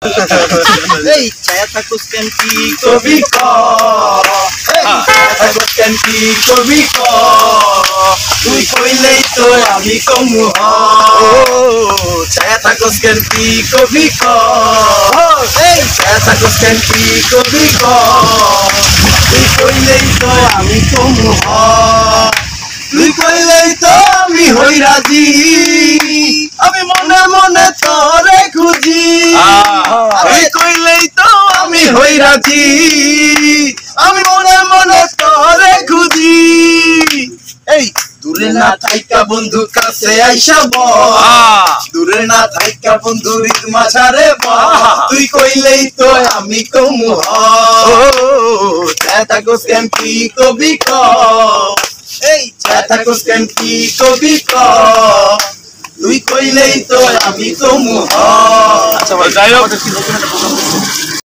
এই ছায়া থাকুস কেন কি কবি ক ছায়া থাকুস কেন কি কবি ক তুই কইলেই তো আমি কমু ছায়া থাকুস কেন কি কবি ক এই ছায়া থাকুস কেন কি কবি ক তুই কইলেই তো আমি কমু তুই কইলেই তো আমি হই রাজি আমি মনে মনে তোরে খুঁজি তুই কইলেই তো আমি হই রাজি আমি মনে মনে তোরে খুঁজি এই দূরে না থাইকা বন্ধু কাছে আইসা দূরে না থাইকা বন্ধু রিদ মাঝারে তুই কইলেই তো আমি কমু ছায়া থাকুস কেন কি কবি ক এই ছায়া থাকুস কেন কি কবি ক তুই কইলেই তো আমি কমু আচ্ছা ভাই যাই হোক